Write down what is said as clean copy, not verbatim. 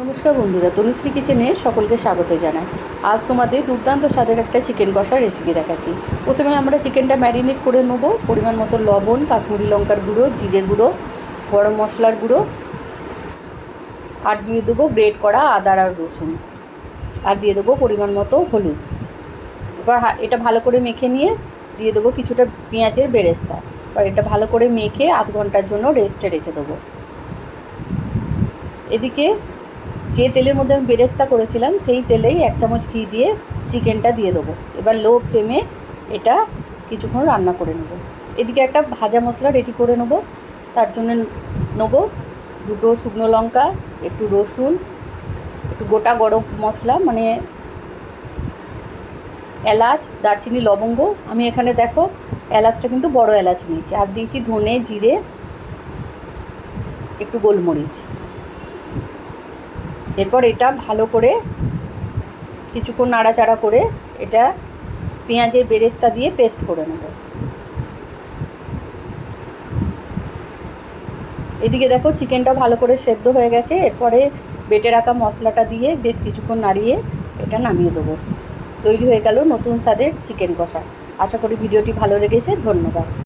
নমস্কার বন্ধুরা, তনুশ্রী কিচেনে সকলকে স্বাগত জানাই। আজ তোমাদের দুর্দান্ত স্বাদের একটা চিকেন কষার রেসিপি দেখাচ্ছি। প্রথমে আমরা চিকেনটা ম্যারিনেট করে নেব। পরিমাণ মতো লবণ, কাশ্মীরি লঙ্কার গুঁড়ো, জিরে গুঁড়ো, গরম মশলার গুঁড়ো, আর দিয়ে দেবো গ্রেট করা আদা আর রসুন, আর দিয়ে দেবো পরিমাণ মতো হলুদ। এবার এটা ভালো করে মেখে নিয়ে দিয়ে দেবো কিছুটা পেঁয়াজের বেরেস্তা। এবার এটা ভালো করে মেখে আধ ঘন্টার জন্য রেস্টে রেখে দেবো। এদিকে যে তেলের মধ্যে আমি বেরেস্তা করেছিলাম সেই তেলেই 1 চামচ ঘি দিয়ে চিকেনটা দিয়ে দেবো। এবার লো ফ্লেমে এটা কিছুক্ষণ রান্না করে নেব। এদিকে একটা ভাজা মশলা রেডি করে নেব। তার জন্য নেব 2টো শুকনো লঙ্কা, একটু রসুন, একটু গোটা গরম মশলা মানে এলাচ, দারচিনি, লবঙ্গ। আমি এখানে দেখো এলাচটা কিন্তু বড় এলাচ নিয়েছি, আর দিয়েছি ধনে, জিরে, একটু গোলমরিচ। এরপর এটা ভালো করে কিছুক্ষণ নাড়াচাড়া করে এটা পেঁয়াজের বেরেস্তা দিয়ে পেস্ট করে নেব। এদিকে দেখো চিকেনটা ভালো করে সেদ্ধ হয়ে গেছে। এরপরে বেটে রাখা মশলাটা দিয়ে বেশ কিছুক্ষণ নাড়িয়ে এটা নামিয়ে দেবো। তৈরি হয়ে গেল নতুন স্বাদের চিকেন কষা। আশা করি ভিডিওটি ভালো লেগেছে। ধন্যবাদ।